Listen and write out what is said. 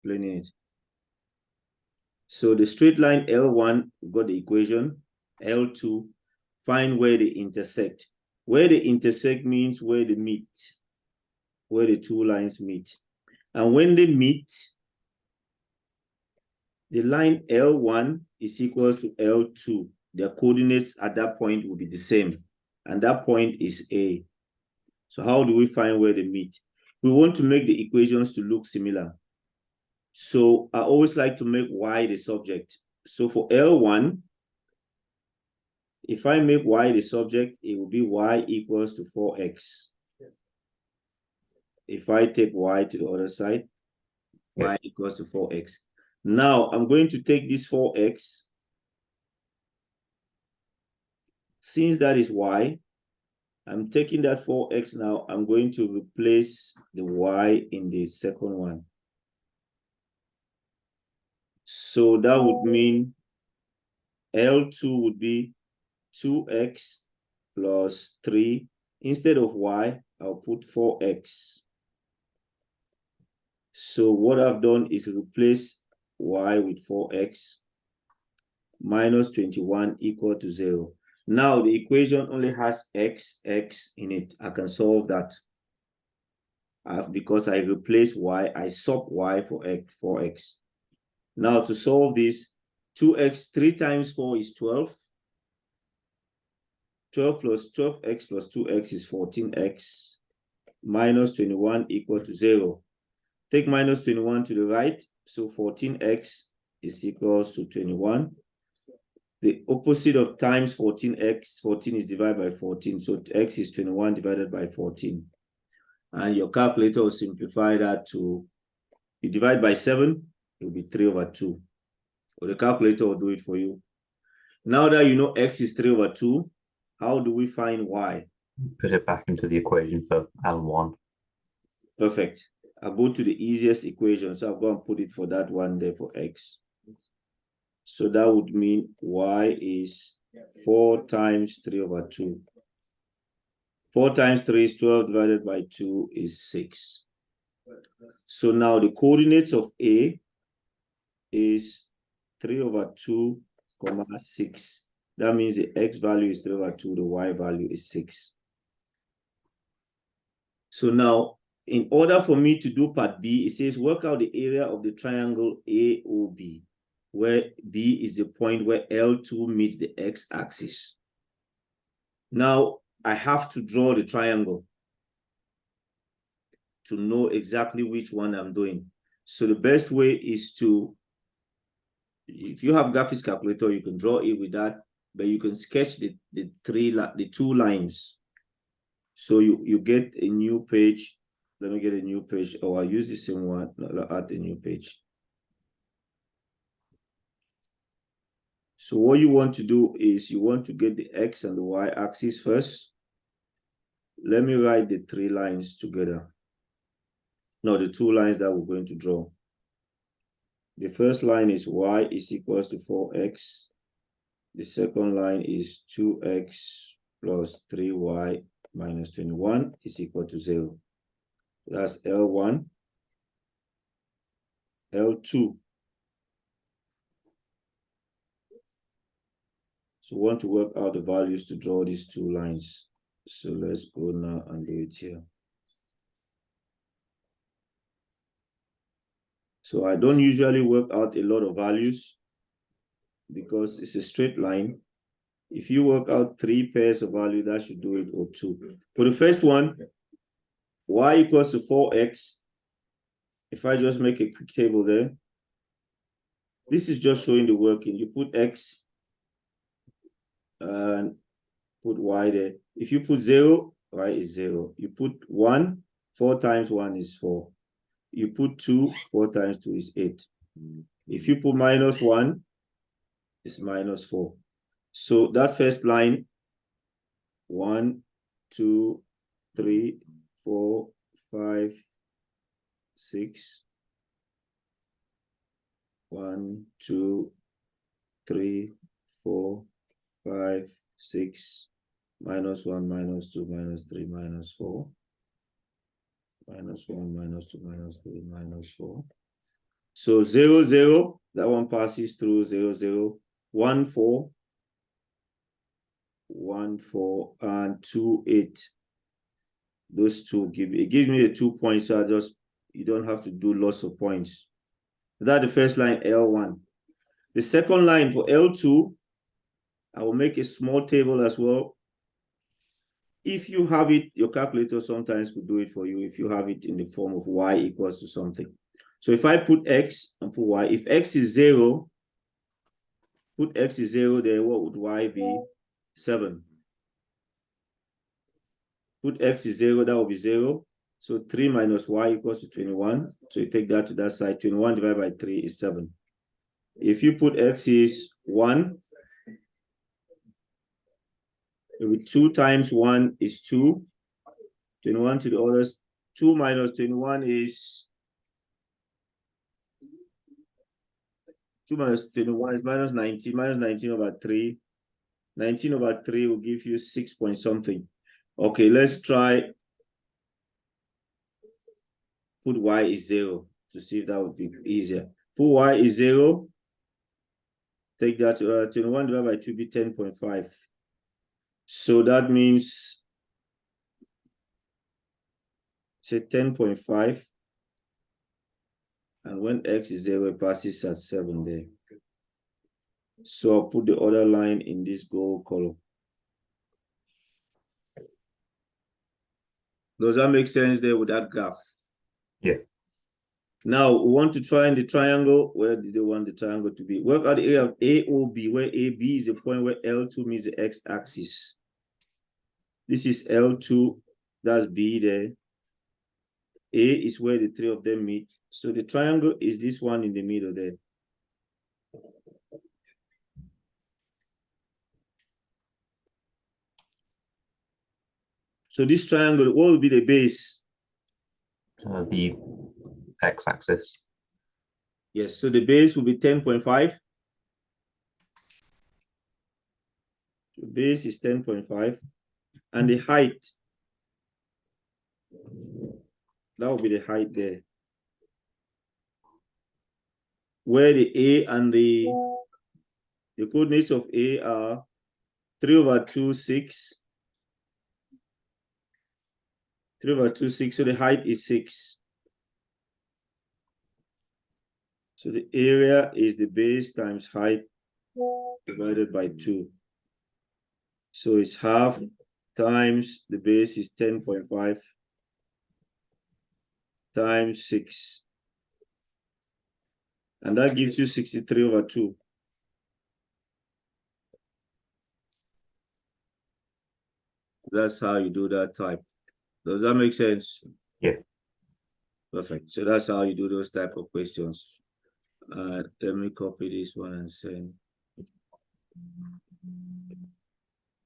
explaining it. So the straight line L1, we got the equation. L2, find where they intersect. Where they intersect means where they meet, where the two lines meet. And when they meet, the line L1 is equals to L2. Their coordinates at that point will be the same. And that point is A. So how do we find where they meet? We want to make the equations to look similar. So I always like to make Y the subject. So for L1, if I make Y the subject, it will be Y equals to 4x. If I take Y to the other side, Y equals to 4x. Now I'm going to take this 4x. Since that is Y, I'm taking that 4x now. I'm going to replace the Y in the second one. So that would mean L2 would be 2x plus 3. Instead of Y, I'll put 4x. So what I've done is replace Y with 4x minus 21 equal to 0. Now the equation only has x in it. I can solve that. Because I replace Y, I swap Y for 4x. Now to solve this, 2x, 3 times 4 is 12. 12 plus 12x plus 2x is 14x. Minus 21 equal to 0. Take minus 21 to the right. So 14x is equals to 21. The opposite of times 14x, 14 is divided by 14. So x is 21 divided by 14. And your calculator will simplify that to, you divide by 7, it will be 3/2. Or the calculator will do it for you. Now that you know x is 3/2, how do we find y? Put it back into the equation for L1. Perfect. I'll go to the easiest equation. So I'll go and put it for that one there for x. So that would mean y is 4 times 3/2. 4 times 3 is 12 divided by 2 is 6. So now the coordinates of A is 3/2, 6. That means the x value is 3/2, the y value is 6. So now, in order for me to do part B, it says work out the area of the triangle AOB, where B is the point where L2 meets the x-axis. Now, I have to draw the triangle to know exactly which one I'm doing. So the best way is to, if you have graphics calculator, you can draw it with that, but you can sketch the 2 lines. So you get a new page. Let me get a new page, or I'll use the same one, add a new page. So what you want to do is you want to get the x and the y axis first. Let me write the 3 lines together. No, the 2 lines that we're going to draw. The first line is y is equals to 4x. The second line is 2x plus 3y minus 21 is equal to 0. That's L1. L2. So we want to work out the values to draw these 2 lines. So let's go now and do it here. So I don't usually work out a lot of values because it's a straight line. If you work out 3 pairs of value, that should do it, or 2. For the first one, y equals to 4x. If I just make a quick table there, this is just showing the working. You put x and put y there. If you put 0, y is 0. You put 1, 4 times 1 is 4. You put 2, 4 times 2 is 8. If you put minus 1, it's minus 4. So that first line, 1, 2, 3, 4, 5, 6. 1, 2, 3, 4, 5, 6. Minus 1, minus 2, minus 3, minus 4. Minus 1, minus 2, minus 3, minus 4. So 0, 0, that one passes through 0, 0, 1, 4, 1, 4, and 2, 8. Those two gives me the 2 points. So you don't have to do lots of points. That's the first line, L1. The second line for L2, I will make a small table as well. If you have it, your calculator sometimes will do it for you if you have it in the form of y equals to something. So if I put x and put y, if x is 0, put x is 0 there, what would y be? 7. Put x is 0, that will be 0. So 3 minus y equals to 21. So you take that to that side. 21 divided by 3 is 7. If you put x is 1, it will be 2 times 1 is 2. 21 to the others. 2 minus 21 is 2 minus 21 is minus 19. Minus 19 over 3. 19 over 3 will give you 6 point something. Okay, let's try put y is 0 to see if that would be easier. Put y is 0. Take that to 21 divided by 2 be 10.5. So that means say 10.5. And when x is 0, it passes at 7 there. So I'll put the other line in this gold color. Does that make sense there with that graph? Yeah. Now we want to find the triangle. Where do they want the triangle to be? Work out the area of AOB, where AB is the point where L2 meets the x-axis. This is L2, that's B there. A is where the three of them meet. So the triangle is this one in the middle there. So this triangle, what will be the base? The x-axis. Yes, so the base will be 10.5. The base is 10.5. And the height, that will be the height there. Where the A and the coordinates of A are 3 over 2, 6. 3 over 2, 6. So the height is 6. So the area is the base times height divided by 2. So it's half times the base is 10.5 times 6. And that gives you 63 over 2. That's how you do that type. Does that make sense? Yeah. Perfect. So that's how you do those type of questions. Let me copy this one and send.